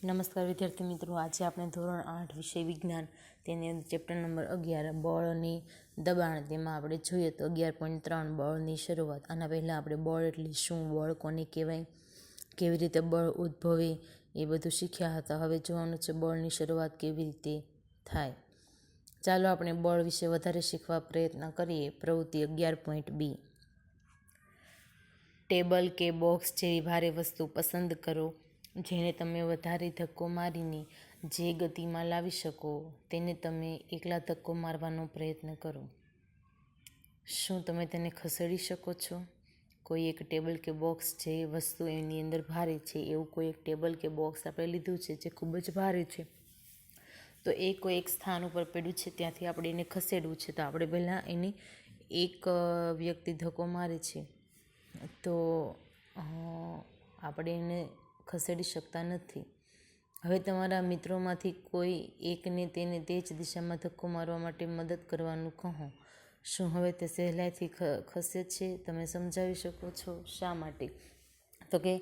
નમસ્કાર વિદ્યાર્થી મિત્રો, આજે આપણે ધોરણ 8 વિષય વિજ્ઞાન તેની અંદર ચેપ્ટર નંબર 11 બળ અને દબાણ તેમાં આપણે જોઈએ તો 11.3 બળની શરૂઆત. આના પહેલાં આપણે બળ એટલે શું, બળ કોને કહેવાય, કેવી રીતે બળ ઉદ્ભવે એ બધું શીખ્યા હતા. હવે જોવાનું છે બળની શરૂઆત કેવી રીતે થાય. ચાલો આપણે બળ વિશે વધારે શીખવા પ્રયત્ન કરીએ. પ્રવૃત્તિ 11.2 ટેબલ કે બોક્સ જેવી ભારે વસ્તુ પસંદ કરો જેને તમે વધારે ધક્કો મારીને જે ગતિમાં લાવી શકો તેને તમે એકલા ધક્કો મારવાનો પ્રયત્ન કરો. શું તમે તેને ખસેડી શકો છો? કોઈ એક ટેબલ કે બોક્સ જે વસ્તુ એની અંદર ભારે છે, એવું કોઈ એક ટેબલ કે બોક્સ આપણે લીધું છે જે ખૂબ જ ભારે છે, તો એ કોઈ એક સ્થાન ઉપર પડ્યું છે, ત્યાંથી આપણે એને ખસેડવું છે. તો આપણે પહેલાં એને એક વ્યક્તિ ધક્કો મારે છે તો આપણે એને ખસેડી શકતા નથી. હવે તમારા મિત્રોમાંથી કોઈ એકને તેને તે જ દિશામાં ધક્કો મારવા માટે મદદ કરવાનું કહો. શું હવે તે સહેલાઈથી ખસે છે? તમે સમજાવી શકો છો શા માટે? તો કે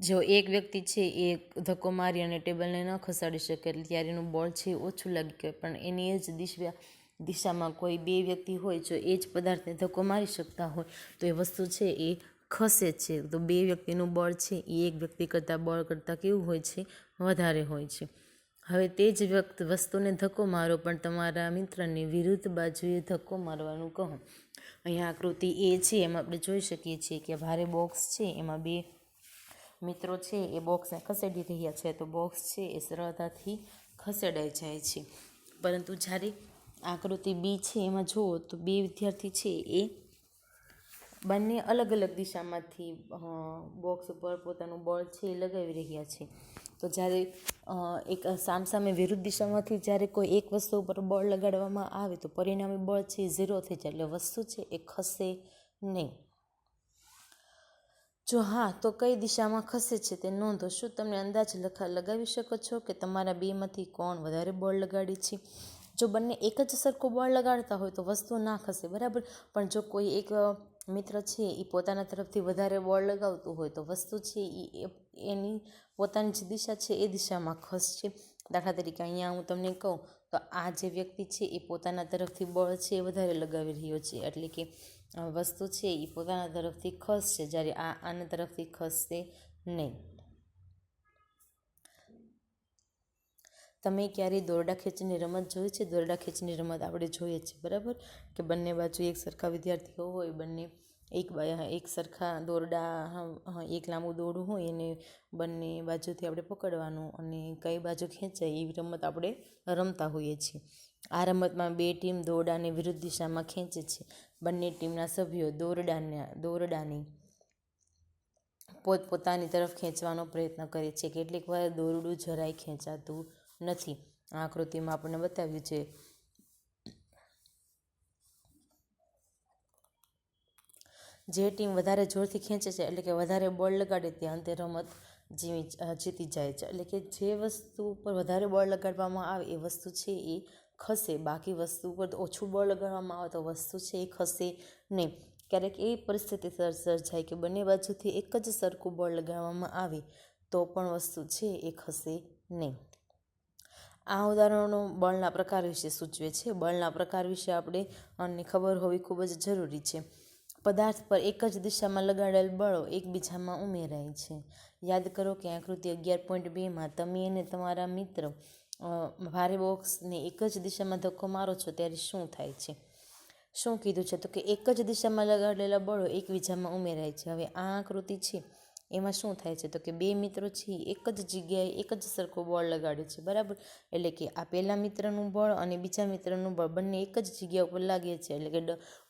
જો એક વ્યક્તિ છે એ ધક્કો મારી અને ટેબલને ન ખસાડી શકે એટલે ત્યારે એનું બળ છે ઓછું લાગી ગયું, પણ એની જ દિશામાં કોઈ બે વ્યક્તિ હોય, જો એ જ પદાર્થને ધક્કો મારી શકતા હોય તો એ વસ્તુ છે એ ખસે છે. તો બે વ્યક્તિનું બળ છે એ એક વ્યક્તિ કરતાં બળ કરતાં કેવું હોય છે? વધારે હોય છે. હવે તે જ વસ્તુને ધક્કો મારો પણ તમારા મિત્રને વિરુદ્ધ બાજુએ ધક્કો મારવાનું કહો. અહીંયા આકૃતિ એ છે, એમાં આપણે જોઈ શકીએ છીએ કે ભારે બોક્સ છે, એમાં બે મિત્રો છે એ બોક્સને ખસેડી રહ્યા છે, તો બોક્સ છે એ સરળતાથી ખસેડાઈ જાય છે. પરંતુ જ્યારે આકૃતિ બી છે એમાં જુઓ તો બે વિદ્યાર્થી છે એ બંને અલગ અલગ દિશામાંથી બોક્સ ઉપર પોતાનું બળ છે એ લગાવી રહ્યા છે. તો જ્યારે એક સામસામે વિરુદ્ધ દિશામાંથી જ્યારે કોઈ એક વસ્તુ ઉપર બળ લગાડવામાં આવે તો પરિણામી બળ છે એ 0 થઈ જાય, એટલે વસ્તુ છે એ ખસે નહીં. જો હા, તો કઈ દિશામાં ખસે છે તે નોંધો. શું તમે અંદાજ લગાવી શકો છો કે તમારા બેમાંથી કોણ વધારે બળ લગાડે છે? જો બંને એક જ સરખું બળ લગાડતા હોય તો વસ્તુ ના ખસે, બરાબર. પણ જો કોઈ એક મિત્ર છે એ પોતાના તરફથી વધારે બળ લગાવતું હોય તો વસ્તુ છે એ એની પોતાની જે દિશા છે એ દિશામાં ખસશે. દાખલા તરીકે અહીંયા હું તમને કહું તો આ જે વ્યક્તિ છે એ પોતાના તરફથી બળ છે એ વધારે લગાવી રહ્યો છે, એટલે કે વસ્તુ છે એ પોતાના તરફથી ખસશે, જ્યારે આના તરફથી ખસશે નહીં. તમે ક્યારેય દોરડા ખેંચની રમત જોઈ છે? દોરડા ખેંચની રમત આપણે જોઈએ છીએ, બરાબર, કે બંને બાજુ એક સરખા વિદ્યાર્થીઓ હોય, બંને એક સરખા દોરડા, એક લાંબુ દોરડું હોય એને બંને બાજુથી આપણે પકડવાનું અને કઈ બાજુ ખેંચાય એવી રમત આપણે રમતા હોઈએ છીએ. આ રમતમાં બે ટીમ દોરડાને વિરુદ્ધ દિશામાં ખેંચે છે. બંને ટીમના સભ્યો દોરડાની પોતપોતાની તરફ ખેંચવાનો પ્રયત્ન કરે છે. કેટલીક વાર દોરડું જરાય ખેંચાતું નથી. આ આકૃતિમાં આપણને બતાવ્યું છે. જે ટીમ વધારે જોરથી ખેંચે છે, એટલે કે વધારે બળ લગાડે તે અંતે રમત જીતી જાય છે. એટલે કે જે વસ્તુ ઉપર વધારે બળ લગાડવામાં આવે એ વસ્તુ છે એ ખસે, બાકી વસ્તુ ઉપર ઓછું બળ લગાડવામાં આવે તો વસ્તુ છે એ ખસે નહીં. ક્યારેક એવી પરિસ્થિતિ સર્જાય કે બંને બાજુથી એક જ સરખું બળ લગાડવામાં આવે તો પણ વસ્તુ છે એ ખસે નહીં. આ ઉદાહરણો બળના પ્રકાર વિશે સૂચવે છે. બળના પ્રકાર વિશે આપણે ખબર હોવી ખૂબ જ જરૂરી છે. પદાર્થ પર એક જ દિશામાં લગાડેલ બળો એકબીજામાં ઉમેરાય છે. યાદ કરો કે આકૃતિ 11.2માં તમે અને તમારા મિત્ર ભારે બોક્સને એક જ દિશામાં ધક્કો મારો છો ત્યારે શું થાય છે? શું કીધું છે? તો કે એક જ દિશામાં લગાડેલા બળો એકબીજામાં ઉમેરાય છે. હવે આ આકૃતિ છે એમાં શું થાય છે? તો કે બે મિત્રો છે એક જ જગ્યાએ એક જ સરખું બળ લગાડે છે, બરાબર. એટલે કે આ પહેલા મિત્રનું બળ અને બીજા મિત્રનું બળ બંને એક જ જગ્યા ઉપર લાગે છે, એટલે કે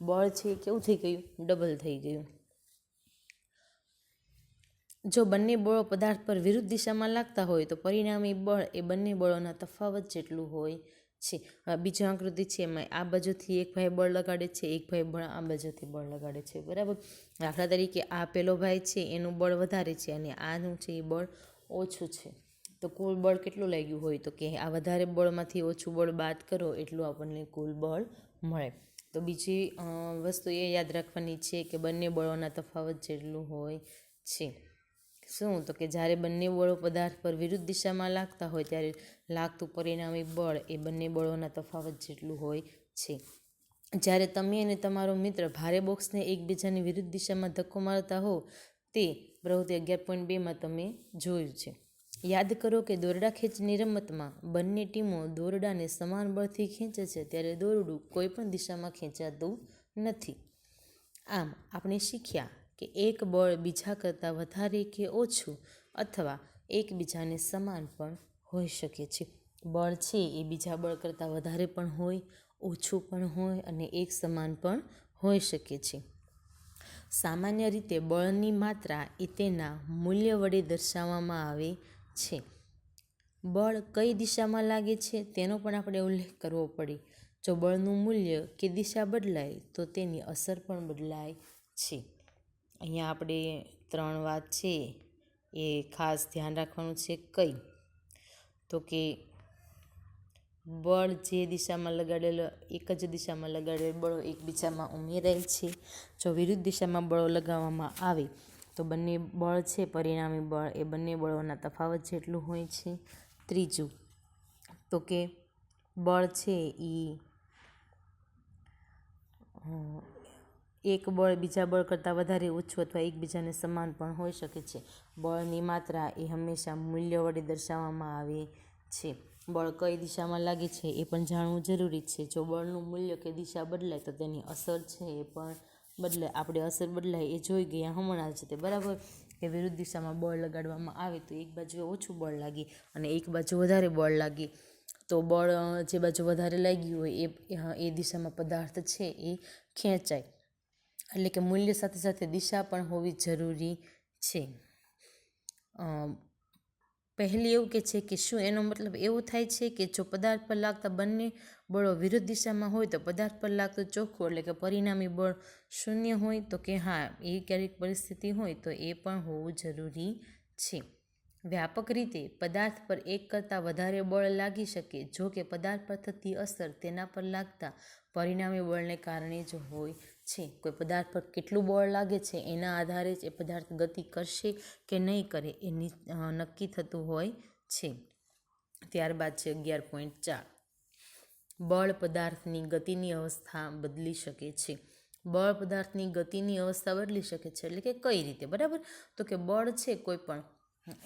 બળ છે એ કેવું થઈ ગયું? ડબલ થઈ ગયું. જો બંને બળો પદાર્થ પર વિરુદ્ધ દિશામાં લાગતા હોય તો પરિણામી બળ એ બંને બળોના તફાવત જેટલું હોય છે. બીજી આકૃતિ છે એમાં આ બાજુથી એક ભાઈ બળ લગાડે છે, એક ભાઈ બળ આ બાજુથી બળ લગાડે છે, બરાબર. દાખલા તરીકે આ પેલો ભાઈ છે એનું બળ વધારે છે અને આનું છે એ બળ ઓછું છે, તો કુલ બળ કેટલું લાગ્યું હોય? તો કે આ વધારે બળમાંથી ઓછું બળ બાદ કરો એટલું આપણને કુલ બળ મળે. તો બીજી વસ્તુ એ યાદ રાખવાની છે કે બંને બળોના તફાવત જેટલું હોય છે. શું તો કે જ્યારે બંને બળો પદાર્થ પર વિરુદ્ધ દિશામાં લાગતા હોય ત્યારે લાગતું પરિણામી બળ એ બંને બળોના તફાવત જેટલું હોય છે. જ્યારે તમે અને તમારો મિત્ર ભારે બોક્સને એકબીજાની વિરુદ્ધ દિશામાં ધક્કો મારતા હો તે પ્રવૃત્તિ 11.2માં તમે જોયું છે. યાદ કરો કે દોરડા ખેંચની રમતમાં બંને ટીમો દોરડાને સમાન બળથી ખેંચે છે ત્યારે દોરડું કોઈ પણ દિશામાં ખેંચાતું નથી. આમ આપણે શીખ્યા કે એક બળ બીજા કરતાં વધારે કે ઓછું અથવા એકબીજાને સમાન પણ હોઈ શકે છે. બળ છે એ બીજા બળ કરતાં વધારે પણ હોય, ઓછું પણ હોય અને એક સમાન પણ હોઈ શકે છે. સામાન્ય રીતે બળની માત્રા એ તેના મૂલ્ય વડે દર્શાવવામાં આવે છે. બળ કઈ દિશામાં લાગે છે તેનો પણ આપણે ઉલ્લેખ કરવો પડે. જો બળનું મૂલ્ય કે દિશા બદલાય તો તેની અસર પણ બદલાય છે. અહીંયા આપણે 3 વાત છે એ ખાસ ધ્યાન રાખવાનું છે. કઈ તો કે બળ જે દિશામાં લગાડેલા એક જ દિશામાં લગાડેલ બળો એકબીજામાં ઉમેરાય છે. જો વિરુદ્ધ દિશામાં બળો લગાવવામાં આવે તો બંને બળ છે પરિણામી બળ એ બંને બળોના તફાવત જેટલું હોય છે. ત્રીજું તો કે બળ છે એ એક બળ બીજા બળ કરતાં વધારે ઓછું અથવા એકબીજાને સમાન પણ હોઈ શકે છે. બળની માત્રા એ હંમેશા મૂલ્ય વડે દર્શાવવામાં આવે છે. બળ કઈ દિશામાં લાગે છે એ પણ જાણવું જરૂરી છે. જો બળનું મૂલ્ય કે દિશા બદલાય તો તેની અસર છે એ પણ બદલાય. આપણે અસર બદલાય એ જોઈ ગયા હમણાં જ તે બરાબર કે વિરુદ્ધ દિશામાં બળ લગાડવામાં આવે તો એક બાજુએ ઓછું બળ લાગે અને એક બાજુ વધારે બળ લાગે તો બળ જે બાજુ વધારે લાગ્યું હોય એ દિશામાં પદાર્થ છે એ ખેંચાય. એટલે કે મૂલ્ય સાથે સાથે દિશા પણ હોવી જરૂરી છે. પહેલી એવું કે છે કે શું એનો મતલબ એવો થાય છે કે જો પદાર્થ પર લાગતા બંને બળો વિરુદ્ધ દિશામાં હોય તો પદાર્થ પર લાગતું ચોખ્ખું એટલે કે પરિણામી બળ શૂન્ય હોય? તો કે હા, એ ક્યારેક પરિસ્થિતિ હોય તો એ પણ હોવું જરૂરી છે. વ્યાપક રીતે પદાર્થ પર એક કરતાં વધારે બળ લાગી શકે જો કે પદાર્થ પર થતી અસર તેના પર લાગતા પરિણામી બળને કારણે જ હોય છે. કોઈ પદાર્થ પર કેટલું બળ લાગે છે એના આધારે જ એ પદાર્થ ગતિ કરશે કે નહીં કરે એ નક્કી થતું હોય છે. ત્યારબાદ છે 11.4 બળ પદાર્થની ગતિની અવસ્થા બદલી શકે છે. બળ પદાર્થની ગતિની અવસ્થા બદલી શકે છે એટલે કે કઈ રીતે? બરાબર, તો કે બળ છે કોઈ પણ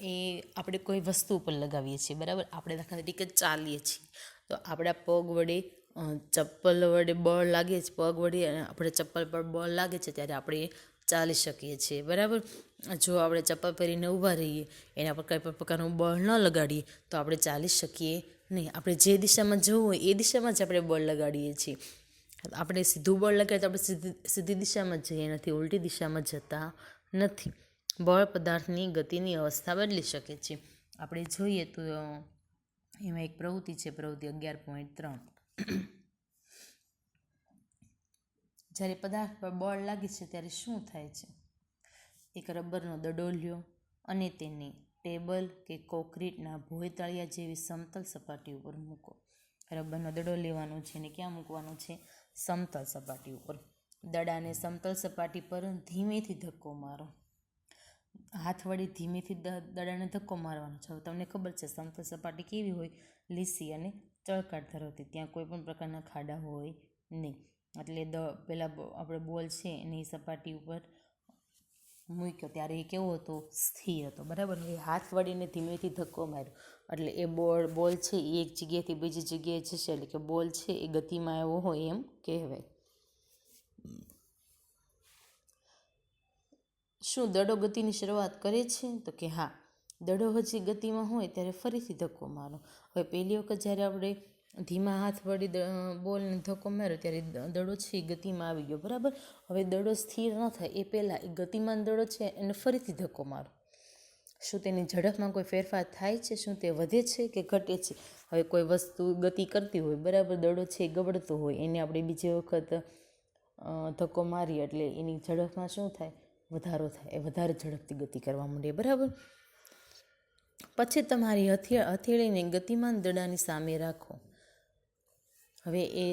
એ આપણે કોઈ વસ્તુ ઉપર લગાવીએ છીએ બરાબર. આપણે દાખલા તરીકે ચાલીએ છીએ તો આપણા પગ વડે ચપ્પલ વડે બળ લાગે છે, પગ વડે આપણે ચપ્પલ પર બળ લાગે છે ત્યારે આપણે ચાલી શકીએ છીએ બરાબર. જો આપણે ચપ્પલ પહેરીને ઊભા રહીએ એના પર કંઈ પણ પ્રકારનું બળ ન લગાડીએ તો આપણે ચાલી શકીએ નહીં. આપણે જે દિશામાં જવું હોય એ દિશામાં જ આપણે બળ લગાડીએ છીએ. આપણે સીધું બળ લગાડીએ તો આપણે સીધી દિશામાં જ જઈએ નથી, ઉલટી દિશામાં જતા નથી. બળ પદાર્થની ગતિની અવસ્થા બદલી શકે છે. આપણે જોઈએ તો એમાં એક પ્રવૃત્તિ છે, પ્રવૃત્તિ 11.3 જ્યારે પદાર્થ પર બળ લાગે છે ત્યારે શું થાય છે? એક રબરનો દડો લ્યો અને તેને ટેબલ કે કોન્ક્રીટના ભોંયતળિયા જેવી સમતલ સપાટી ઉપર મૂકો. રબરનો દડો લેવાનો છે અને ક્યાં મૂકવાનો છે? સમતલ સપાટી ઉપર. દડાને સમતલ સપાટી પર ધીમેથી ધક્કો મારો. હાથ વડે ધીમેથી દડાને ધક્કો મારવાનો છે. તમને ખબર છે સમતલ સપાટી કેવી હોય? લીસી અને ચળકાટ ધરાવતી, ત્યાં કોઈ પણ પ્રકારના ખાડા હોય નહીં. એટલે પહેલાં આપણે બોલ છે એની સપાટી ઉપર મૂક્યો ત્યારે એ કેવો હતો? સ્થિર હતો બરાબર. એ હાથ વળીને ધીમેથી ધક્કો માર્યો એટલે એ બોલ છે એ એક જગ્યાએથી બીજી જગ્યાએ જશે એટલે કે બોલ છે એ ગતિમાં આવ્યો હોય એમ કહેવાય. શું દડો ગતિની શરૂઆત કરે છે? તો કે હા, દડો હજી ગતિમાં હોય ત્યારે ફરીથી ધક્કો મારો. હવે પહેલી વખત જ્યારે આપણે ધીમા હાથ વળી બોલને ધક્કો માર્યો ત્યારે દડો છે એ ગતિમાં આવી ગયો બરાબર. હવે દડો સ્થિર ન થાય એ પહેલાં એ ગતિમાન દડો છે એને ફરીથી ધક્કો મારો. શું તેની ઝડપમાં કોઈ ફેરફાર થાય છે? શું તે વધે છે કે ઘટે છે? હવે કોઈ વસ્તુ ગતિ કરતી હોય બરાબર, દડો છે એ ગબડતો હોય, એને આપણે બીજી વખત ધક્કો મારીએ એટલે એની ઝડપમાં શું થાય? વધારો થાય. એ વધારે ઝડપથી ગતિ કરવા માંડે બરાબર. પછી તમારી હથેળીને ગતિમાન દડાની સામે રાખો. હવે એ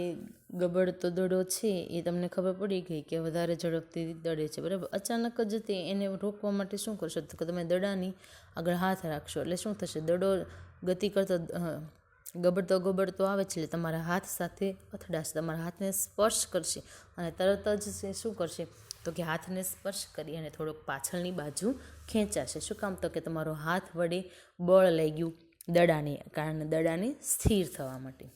ગબડતો દડો છે એ તમને ખબર પડી ગઈ કે વધારે ઝડપથી દડે છે, બરાબર. અચાનક જ તે એને રોકવા માટે શું કરશો કે તમે દડાની આગળ હાથ રાખશો એટલે શું થશે, દડો ગતિ કરતો ગબડતો આવે છે એટલે તમારા હાથ સાથે અથડાશે, તમારા હાથને સ્પર્શ કરશે અને તરત જ શું કરશે તો કે હાથને સ્પર્શ કરી અને થોડોક પાછળની બાજુ ખેંચાશે. શું કામ તો કે તમારો હાથ વડે બળ લઈ ગયું દડાને કારણે, દડાને સ્થિર થવા માટે.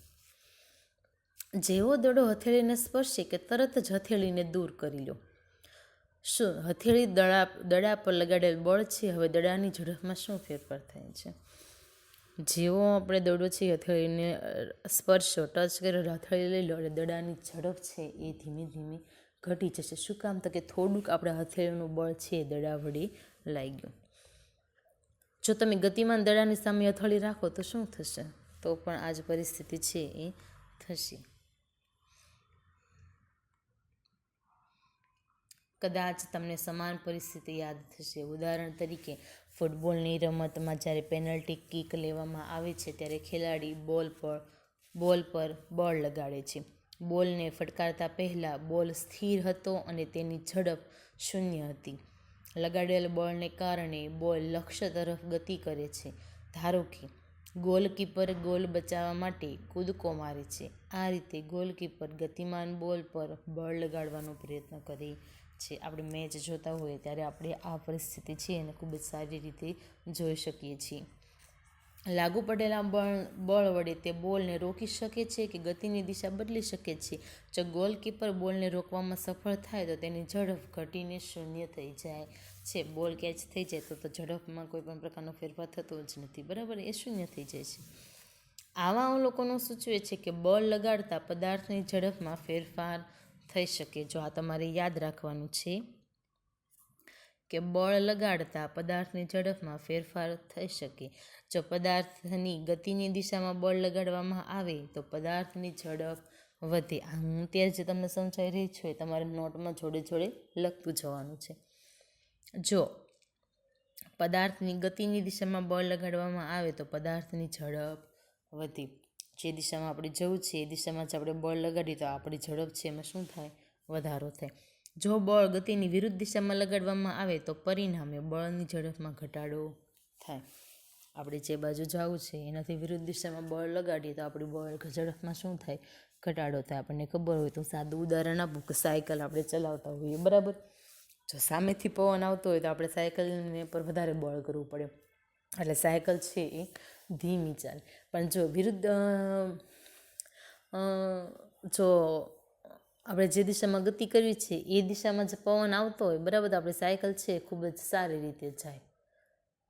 જેવો દડો હથેળીને સ્પર્શે કે તરત જ હથેળીને દૂર કરી લો. શું હથેળી દડા પર લગાડેલ બળ છે. હવે દડાની ઝડપમાં શું ફેરફાર થાય છે. જેવો આપણે દડો છે હથેળીને સ્પર્શો, ટચ કર્યો, હથેળી લઈ લો એટલે દડાની ઝડપ છે એ ધીમે ધીમે ઘટી જશે. શું કામ તો કે થોડુંક આપણે હથેળીનું બળ છે એ દડા વડે લાગ્યું. જો તમે ગતિમાન દડાની સામે હથેળી રાખો તો શું થશે, તો પણ આ જ પરિસ્થિતિ છે એ થશે. કદાચ તમને સમાન પરિસ્થિતિ યાદ થશે. ઉદાહરણ તરીકે ફૂટબોલની રમતમાં જ્યારે પેનલ્ટી કિક લેવામાં આવે છે ત્યારે ખેલાડી બોલ પર બળ લગાડે છે. બોલને ફટકારતા પહેલાં બોલ સ્થિર હતો અને તેની ઝડપ 0 હતી. લગાડેલ બળને કારણે બોલ લક્ષ્ય તરફ ગતિ કરે છે. ધારો કે ગોલકીપર ગોલ બચાવવા માટે કૂદકો મારે છે. આ રીતે ગોલકીપર ગતિમાન બોલ પર બળ લગાડવાનો પ્રયત્ન કરે છે. આપણે મેચ જોતા હોઈએ ત્યારે આપણે આ પરિસ્થિતિ છે એને ખૂબ જ સારી રીતે જોઈ શકીએ છીએ. લાગુ પડેલા બળ વડે તે બોલને રોકી શકે છે કે ગતિની દિશા બદલી શકે છે. જો ગોલકીપર બોલને રોકવામાં સફળ થાય તો તેની ઝડપ ઘટીને 0 થઈ જાય છે. બોલ કેચ થઈ જાય તો ઝડપમાં કોઈ પણ પ્રકારનો ફેરફાર થતો જ નથી, બરાબર, એ 0 થઈ જાય છે. આવા અવલોકનો સૂચવે છે કે બળ લગાડતા પદાર્થની ઝડપમાં ફેરફાર થઈ શકે. જો આ તમારે યાદ રાખવાનું છે કે બળ લગાડતા પદાર્થની ઝડપમાં ફેરફાર થઈ શકે. જો પદાર્થની ગતિની દિશામાં બળ લગાડવામાં આવે તો પદાર્થની ઝડપ વધે. હું ત્યાં જે તમને સમજાઈ રહી છું એ તમારે નોટમાં જોડે જોડે લખતું જવાનું છે. જો પદાર્થની ગતિની દિશામાં બળ લગાડવામાં આવે તો પદાર્થની ઝડપ વધે. જે દિશામાં આપણે જવું છે એ દિશામાં જ આપણે બળ લગાડીએ તો આપણી ઝડપ છે એમાં શું થાય, વધારો થાય. જો બળ ગતિની વિરુદ્ધ દિશામાં લગાડવામાં આવે તો પરિણામે બળની ઝડપમાં ઘટાડો થાય. આપણે જે બાજુ જવું છે એનાથી વિરુદ્ધ દિશામાં બળ લગાડીએ તો આપણી બળ ઝડપમાં શું થાય, ઘટાડો થાય. આપણને ખબર હોય તો સાદું ઉદાહરણ આપું કે સાયકલ આપણે ચલાવતા હોઈએ, બરાબર. જો સામેથી પવન આવતો હોય તો આપણે સાયકલને પર વધારે બળ કરવું પડે એટલે સાયકલ છે એ ધીમી ચાલે. પણ જો જો આપણે જે દિશામાં ગતિ કરવી છે એ દિશામાં જે પવન આવતો હોય, બરાબર, તો આપણી સાયકલ છે એ ખૂબ જ સારી રીતે જાય.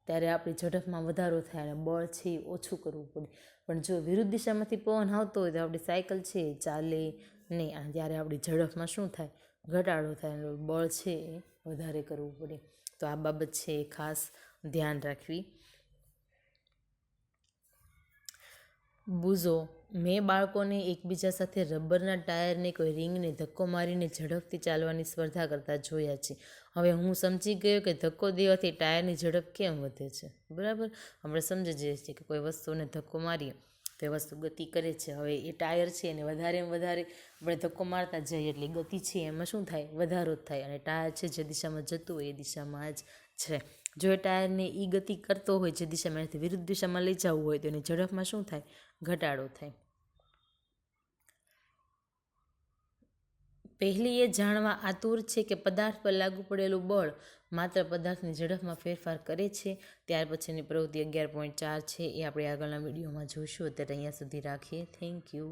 ત્યારે આપણી ઝડપમાં વધારો થાય અને બળ છે એ ઓછું કરવું પડે. પણ જો વિરુદ્ધ દિશામાંથી પવન આવતો હોય તો આપણી સાયકલ છે એ ચાલે નહીં અને ત્યારે આપણી ઝડપમાં શું થાય, ઘટાડો થાય અને બળ છે એ વધારે કરવું પડે. તો આ બાબત છે એ ખાસ ધ્યાન રાખવી. બુઝો મેં બાળકોને એકબીજા સાથે રબરના ટાયરને કોઈ રિંગને ધક્કો મારીને ઝડપથી ચાલવાની સ્પર્ધા કરતા જોયા છે. હવે હું સમજી ગયો કે ધક્કો દેવાથી ટાયરની ઝડપ કેમ વધે છે, બરાબર. આપણે સમજી જઈએ છીએ કે કોઈ વસ્તુને ધક્કો મારીએ તો એ વસ્તુ ગતિ કરે છે. હવે એ ટાયર છે એને વધારે આપણે ધક્કો મારતા જઈએ એટલે ગતિ છે એમાં શું થાય, વધારો જ થાય અને ટાયર છે જે દિશામાં જતું હોય એ દિશામાં જ છે. જો એ ટાયરને એ ગતિ કરતો હોય જે દિશામાં એનાથી વિરુદ્ધ દિશામાં લઈ જવું હોય તો એની ઝડપમાં શું થાય, ઘટાડો થાય. પહેલી એ જાણવા આતુર છે કે પદાર્થ પર લાગુ પડેલું બળ માત્ર પદાર્થની ઝડપમાં ફેરફાર કરે છે. ત્યાર પછીની પ્રવૃત્તિ 11.4 છે એ આપણે આગળના વિડીયોમાં જોઈશું. અત્યારે અહીંયા સુધી રાખીએ. Thank you.